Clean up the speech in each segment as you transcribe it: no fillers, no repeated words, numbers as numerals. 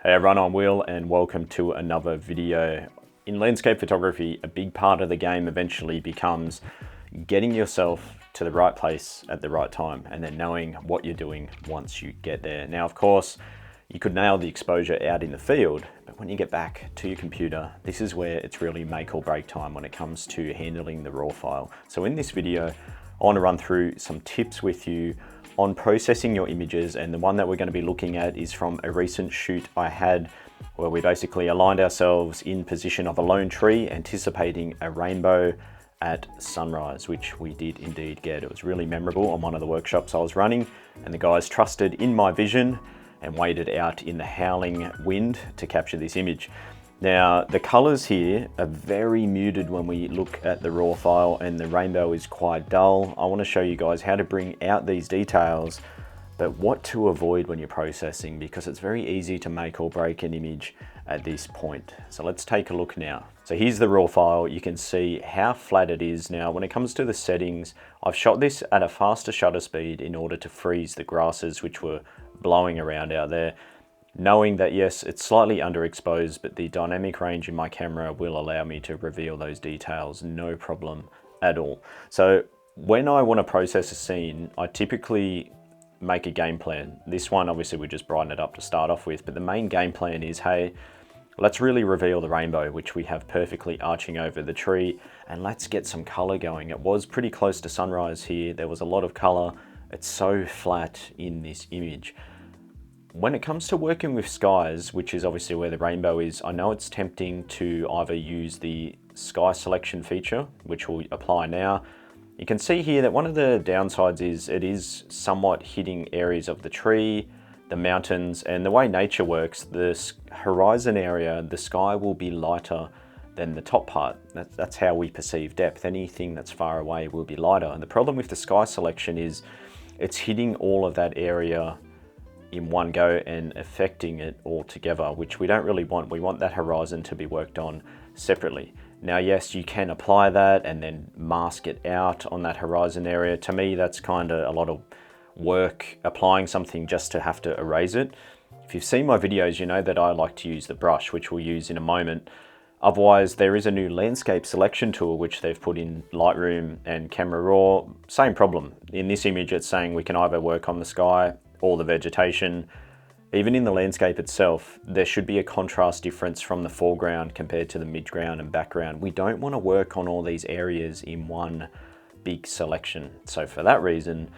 Hey everyone, I'm Will and welcome to another video. In landscape photography, a big part of the game eventually becomes getting yourself to the right place at the right time and then knowing what you're doing once you get there. Now, of course, you could nail the exposure out in the field, but when you get back to your computer, this is where it's really make or break time when it comes to handling the raw file. So in this video, I want to run through some tips with you on processing your images, and the one that we're going to be looking at is from a recent shoot I had where we basically aligned ourselves in position of a lone tree anticipating a rainbow at sunrise, which we did indeed get. It was really memorable on one of the workshops I was running, and the guys trusted in my vision and waited out in the howling wind to capture this image. Now, the colors here are very muted when we look at the raw file, and the rainbow is quite dull. I want to show you guys how to bring out these details, but what to avoid when you're processing, because it's very easy to make or break an image at this point. So let's take a look now. So here's the raw file. You can see how flat it is. Now, when it comes to the settings, I've shot this at a faster shutter speed in order to freeze the grasses which were blowing around out there, knowing that yes, it's slightly underexposed, but the dynamic range in my camera will allow me to reveal those details, no problem at all. So when I want to process a scene, I typically make a game plan. This one, obviously, we just brighten it up to start off with, but the main game plan is, hey, let's really reveal the rainbow, which we have perfectly arching over the tree, and let's get some color going. It was pretty close to sunrise here. There was a lot of color. It's so flat in this image. When it comes to working with skies, which is obviously where the rainbow is, I know it's tempting to either use the sky selection feature, which we'll apply now. You can see here that one of the downsides is it is somewhat hitting areas of the tree, the mountains, and the way nature works, the horizon area, the sky will be lighter than the top part. That's how we perceive depth. Anything that's far away will be lighter. And the problem with the sky selection is it's hitting all of that area in one go and affecting it all together, which we don't really want. We want that horizon to be worked on separately. Now, yes, you can apply that and then mask it out on that horizon area. To me, that's kind of a lot of work applying something just to have to erase it. If you've seen my videos, you know that I like to use the brush, which we'll use in a moment. Otherwise, there is a new landscape selection tool which they've put in Lightroom and Camera Raw. Same problem. In this image, it's saying we can either work on the sky or the vegetation. Even in the landscape itself, there should be a contrast difference from the foreground compared to the midground and background. We don't want to work on all these areas in one big selection. So for that reason,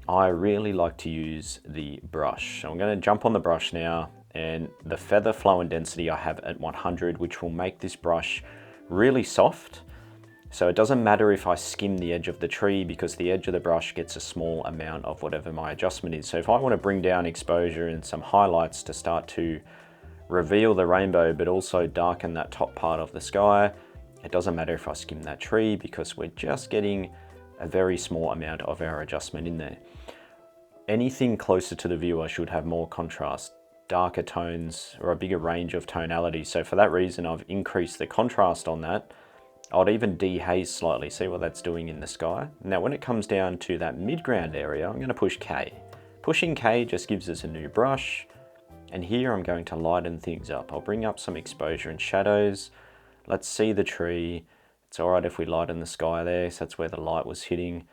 I really like to use the brush. So I'm going to jump on the brush now, and the feather flow and density I have at 100, which will make this brush really soft. So it doesn't matter if I skim the edge of the tree, because the edge of the brush gets a small amount of whatever my adjustment is. So if I want to bring down exposure and some highlights to start to reveal the rainbow, but also darken that top part of the sky, it doesn't matter if I skim that tree, because we're just getting a very small amount of our adjustment in there. Anything closer to the viewer should have more contrast, darker tones, or a bigger range of tonality. So for that reason, I've increased the contrast on that. I'd even dehaze slightly, see what that's doing in the sky. Now, when it comes down to that midground area, I'm going to push K. Pushing K just gives us a new brush, and here I'm going to lighten things up. I'll bring up some exposure and shadows. Let's see the tree. It's all right if we lighten the sky there, so that's where the light was hitting,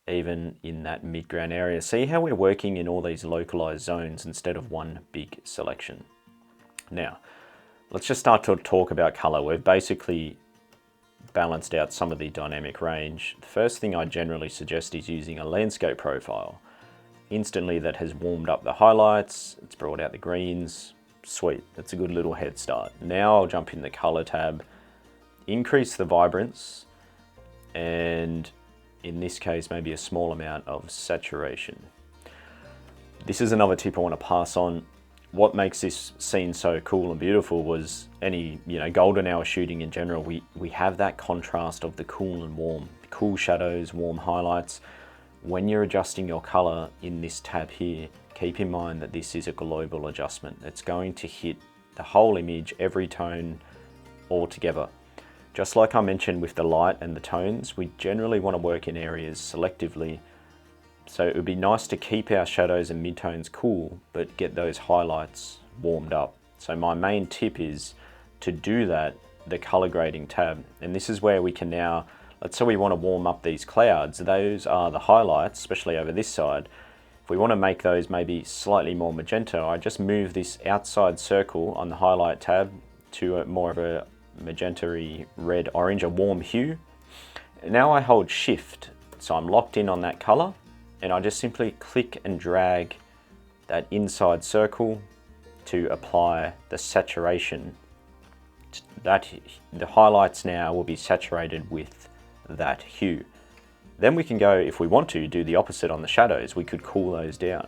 even in that midground area. See how we're working in all these localized zones instead of one big selection. Now, let's just start to talk about color. We've basically balanced out some of the dynamic range. The first thing I generally suggest is using a landscape profile. Instantly that has warmed up the highlights, it's brought out the greens. Sweet, that's a good little head start. Now I'll jump in the color tab, increase the vibrance, and in this case maybe a small amount of saturation. This is another tip I want to pass on. What makes this scene so cool and beautiful was any, golden hour shooting in general, we have that contrast of the cool and warm, cool shadows, warm highlights. When you're adjusting your color in this tab here, keep in mind that this is a global adjustment. It's going to hit the whole image, every tone all together. Just like I mentioned with the light and the tones, we generally want to work in areas selectively. So it would be nice to keep our shadows and midtones cool, but get those highlights warmed up. So my main tip is to do that, the color grading tab. And this is where we can now, let's say we want to warm up these clouds. Those are the highlights, especially over this side. If we want to make those maybe slightly more magenta, I just move this outside circle on the highlight tab to a more of a magenta-y red orange, a warm hue. Now I hold shift, so I'm locked in on that color, and I just simply click and drag that inside circle to apply the saturation. That the highlights now will be saturated with that hue. Then we can go, if we want to, do the opposite on the shadows. We could cool those down.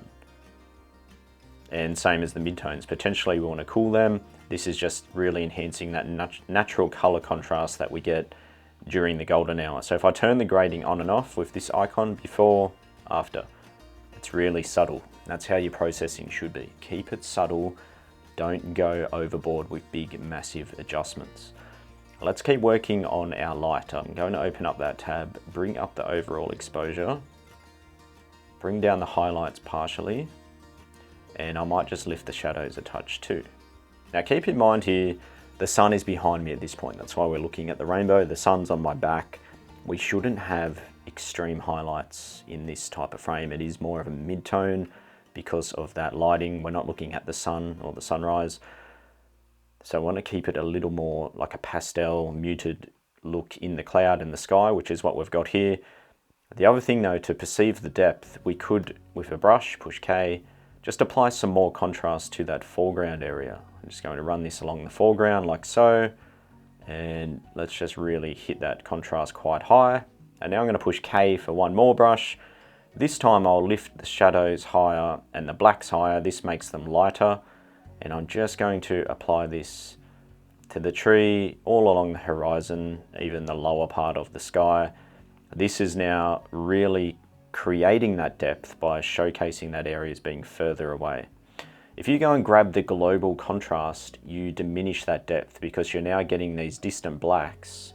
And same as the midtones. Potentially we want to cool them. This is just really enhancing that natural color contrast that we get during the golden hour. So if I turn the grading on and off with this icon, before, after, it's really subtle. That's how your processing should be. Keep it subtle. Don't go overboard with big, massive adjustments. Let's keep working on our light. I'm going to open up that tab, bring up the overall exposure, bring down the highlights partially, and I might just lift the shadows a touch too. Now keep in mind here, the sun is behind me at this point. That's why we're looking at the rainbow. The sun's on my back. We shouldn't have extreme highlights in this type of frame. It is more of a mid-tone because of that lighting. We're not looking at the sun or the sunrise. So I want to keep it a little more like a pastel muted look in the cloud and the sky, which is what we've got here. The other thing though, to perceive the depth, we could, with a brush, push K, just apply some more contrast to that foreground area. I'm just going to run this along the foreground like so, and let's just really hit that contrast quite high. And now I'm going to push K for one more brush. This time I'll lift the shadows higher and the blacks higher. This makes them lighter. And I'm just going to apply this to the tree, all along the horizon, even the lower part of the sky. This is now really creating that depth by showcasing that area as being further away. If you go and grab the global contrast, you diminish that depth because you're now getting these distant blacks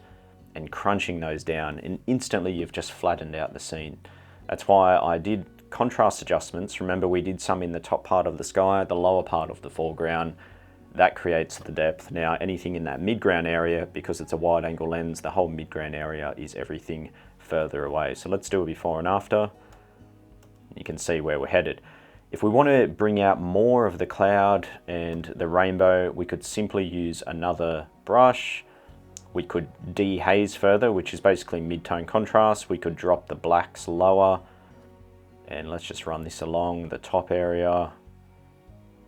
and crunching those down, and instantly you've just flattened out the scene. That's why I did contrast adjustments. Remember, we did some in the top part of the sky, the lower part of the foreground. That creates the depth. Now anything in that midground area, because it's a wide angle lens, the whole midground area is everything further away. So let's do a before and after. You can see where we're headed. If we want to bring out more of the cloud and the rainbow, we could simply use another brush. We could dehaze further, which is basically mid-tone contrast. We could drop the blacks lower, and let's just run this along the top area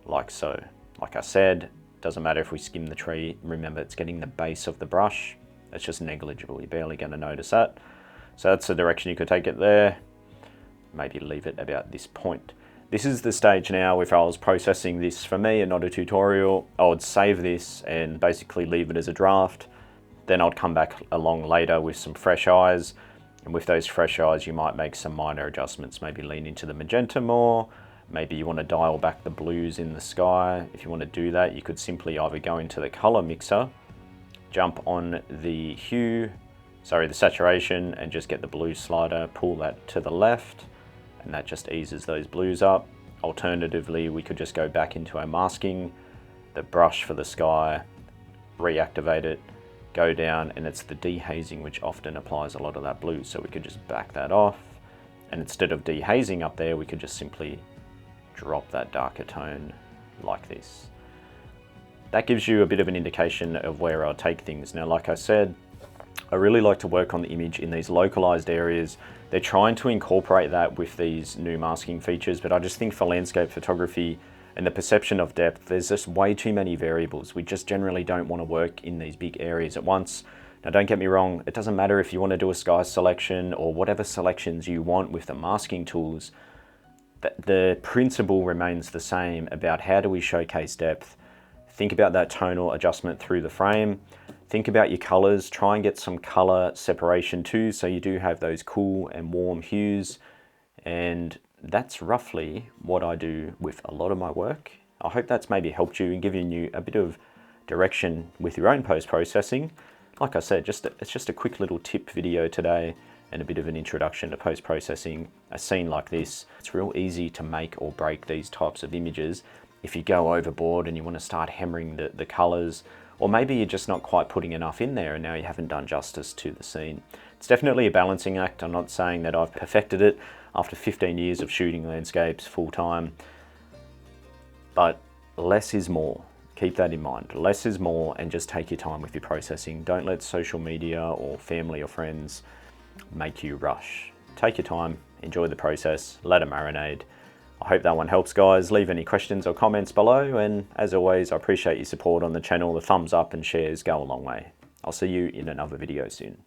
like so. Like I said, doesn't matter if we skim the tree. Remember, it's getting the base of the brush. It's just negligible. You're barely going to notice that. So that's the direction you could take it there. Maybe leave it about this point. This is the stage now, if I was processing this for me and not a tutorial, I would save this and basically leave it as a draft. Then I'd come back along later with some fresh eyes. And with those fresh eyes, you might make some minor adjustments, maybe lean into the magenta more. Maybe you want to dial back the blues in the sky. If you want to do that, you could simply either go into the color mixer, jump on the hue, the saturation, and just get the blue slider, pull that to the left, and that just eases those blues up. Alternatively, we could just go back into our masking, the brush for the sky, reactivate it, go down, and it's the dehazing which often applies a lot of that blue. So we could just back that off, and instead of dehazing up there, we could just simply drop that darker tone like this. That gives you a bit of an indication of where I'll take things. Now, like I said, I really like to work on the image in these localized areas. They're trying to incorporate that with these new masking features, but I just think for landscape photography and the perception of depth, there's just way too many variables. We just generally don't want to work in these big areas at once. Now, don't get me wrong, it doesn't matter if you want to do a sky selection or whatever selections you want with the masking tools. The principle remains the same about how do we showcase depth. Think about that tonal adjustment through the frame. Think about your colors. Try and get some color separation too, so you do have those cool and warm hues. And that's roughly what I do with a lot of my work. I hope that's maybe helped you and given you a bit of direction with your own post-processing. Like I said, it's just a quick little tip video today and a bit of an introduction to post-processing. A scene like this, it's real easy to make or break these types of images if you go overboard and you want to start hammering the colors, or maybe you're just not quite putting enough in there and now you haven't done justice to the scene. It's definitely a balancing act. I'm not saying that I've perfected it after 15 years of shooting landscapes full time, but less is more. Keep that in mind. Less is more, and just take your time with your processing. Don't let social media or family or friends make you rush. Take your time, enjoy the process, let it marinate. I hope that one helps, guys. Leave any questions or comments below, and as always, I appreciate your support on the channel. The thumbs up and shares go a long way. I'll see you in another video soon.